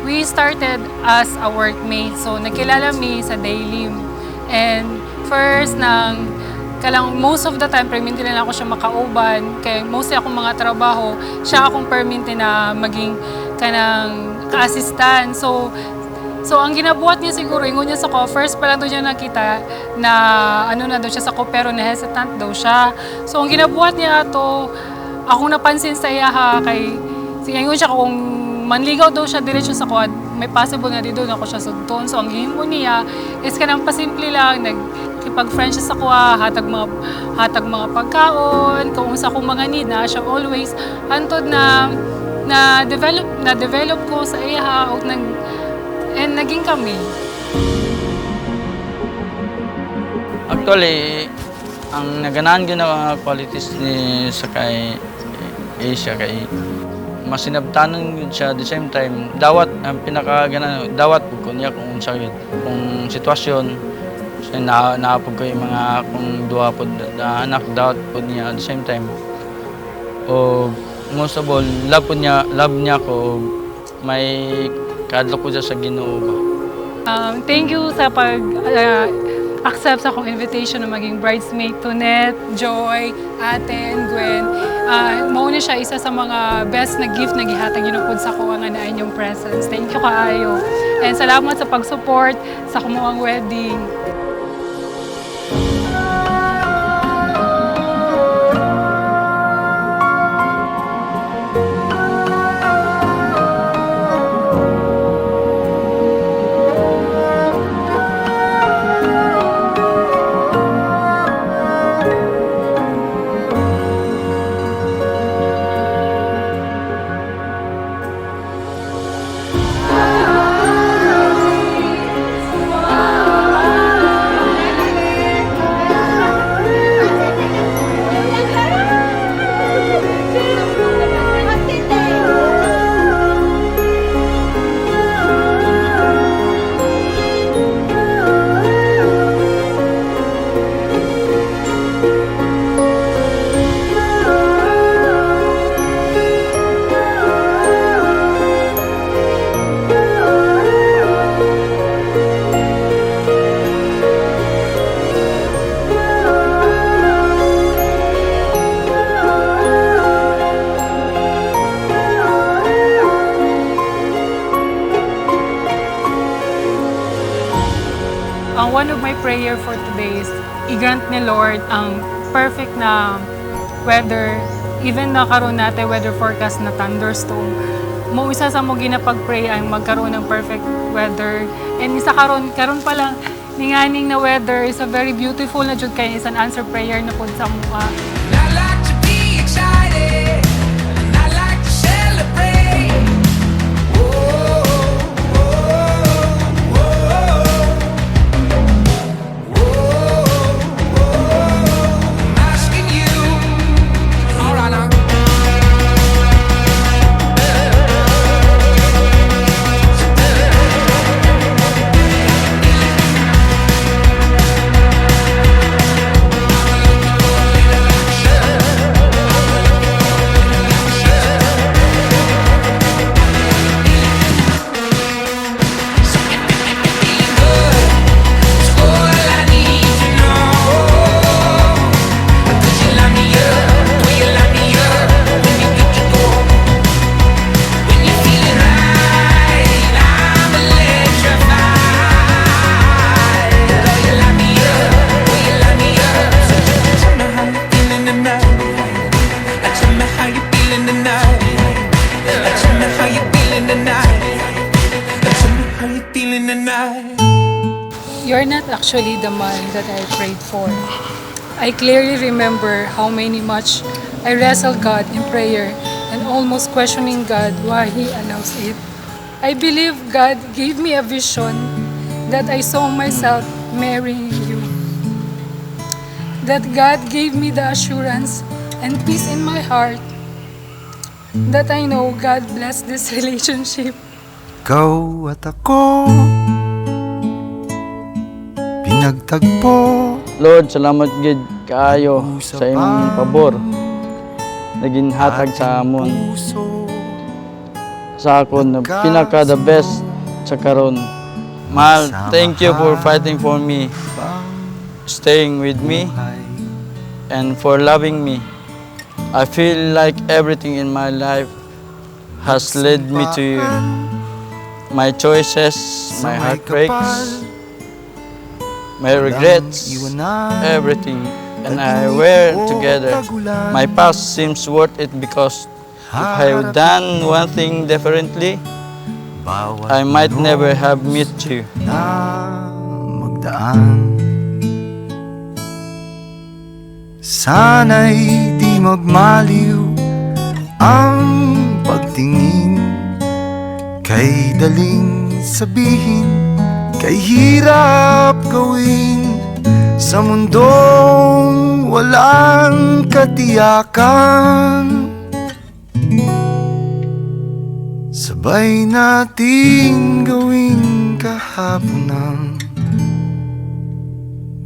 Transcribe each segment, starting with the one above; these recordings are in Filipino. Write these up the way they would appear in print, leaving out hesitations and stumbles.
We started as a workmate. So, nagkilala mi sa daily. And first, most of the time, perminti lang ako siya makauban. Kaya mostly akong mga trabaho, siya akong perminti na maging ka-assistant. So, ang ginabuhat niya siguro, ingon niya sa ko, first pa lang doon niya nakita na ano na daw siya sa ko, pero na-hesitant daw siya. So, ang ginabuhat niya ato, akong napansin sa iya ha, kay ingon siya kung manligaw daw siya diretso sa ko, may possible na doon ako siya sugton. So, ang himo niya is kanang pasimple lang, nagkipag-friend siya sa ko, hatag mga pagkaon, kung sa akong mga need na siya always, hantod na-develop ko sa iya, and naging kami. Actually, ang naganaan gina qualities ni sa kay Asia kay masinabtanon siya at the same time dawat ang pinakaganan dawat pud ko niya kung sitwasyon so naapod ko yung mga kung duha pod na anak dawat pud niya at the same time o most of all love niya ko may kadlo ko sa Ginoo ba. Thank you sa pag-accept sa akong invitation na maging bridesmaid to Net, Joy, Ate, and Gwen. Mauna siya isa sa mga best na gift na gihatag ginupod sa ko nga na inyong presence. Thank you kaayo. And salamat sa pag-support sa kumuang wedding. One of my prayer for today is i-grant ni Lord ang perfect na weather, even na karon natin weather forecast na thunderstorm. Isa sa mo ginapag-pray ang magkaroon ng perfect weather. And isa karon pa lang ninganing na weather is a very beautiful na jud kay is an answer prayer na pud sa mga. You're not actually the man that I prayed for. I clearly remember how much I wrestled God in prayer and almost questioning God why He allows it. I believe God gave me a vision that I saw myself marrying you. That God gave me the assurance and peace in my heart that I know God blessed this relationship. Ikaw at ako pinagtagpo. Lord, salamat gid kaayo sa imong pabor naging hatag sa amon. sa akon na pinaka the best sa karon. Mahal, thank you for fighting for me, staying with me, and for loving me. I feel like everything in my life has led me to you. My choices, my heartbreaks, my regrets, everything. And I were together. My past seems worth it because if I had done one thing differently, I might never have met you. Na magdaan. Sana'y di magmaliw ang pagtingin, kay daling sabihin, kay hirap gawin sa mundong walang katiyakan. Sabay nating gawin kahapon ng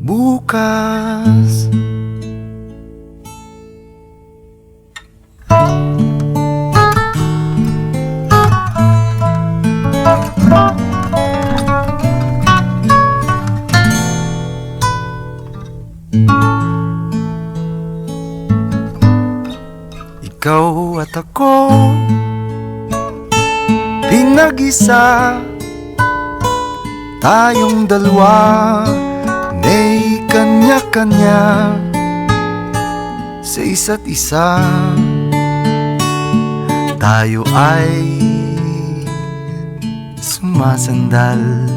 bukas. Ikaw at ako, pinag-isa, tayong dalawa, may kanya-kanya sa isa't isa. Tayo ay sumasandal.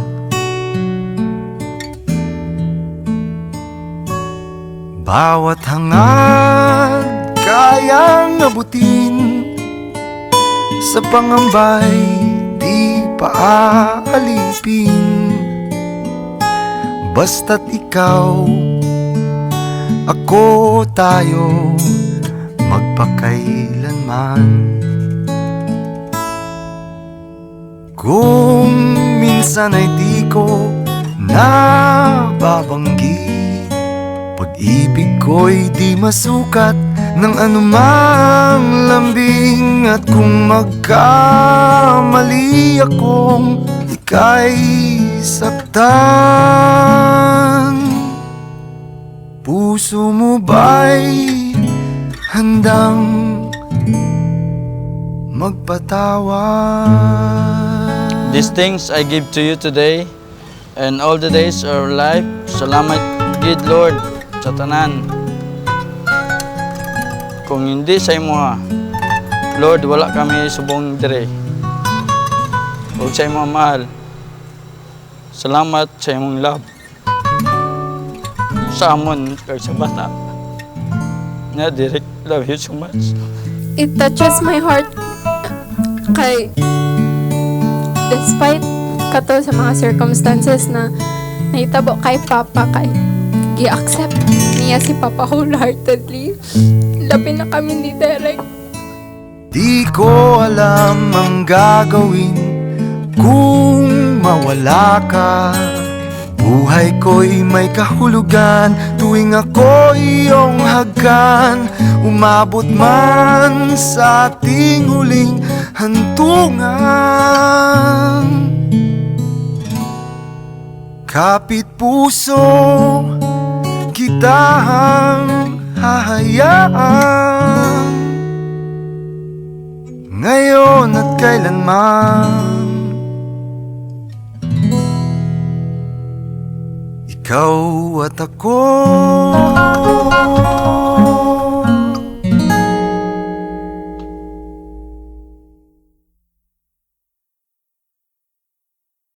Bawat hangad kayang abutin, sa pangambay di paaalipin. Basta't ikaw, ako, tayo, magpakailanman. Kung minsan ay di ko nababanggit, pag-ibig ko'y di masukat ng anumang lambing. At kung magkamali akong ika'y saktan, puso mo ba'y handang magpatawad? These things I give to you today and all the days of our life. Salamat, good Lord, sa tanan. Kung hindi sa imo, Lord, wala kami subong dire. Huwag sa imo, mahal. Salamat sa imong love. Sa amon, kag sa bata. Na direct, love you so much. It touches my heart kay despite kato sa mga circumstances na nahitabo kay Papa, kay gi-accept niya si Papa wholeheartedly. Labi na kami ni Derek. Di ko alam ang gagawin kung mawala ka. Buhay ko'y may kahulugan tuwing ako'y iyong hagkan. Umabot man sa ating huling hantungan, kapit puso kitang hahayaan, ngayon at kailanman. Ikaw at ako,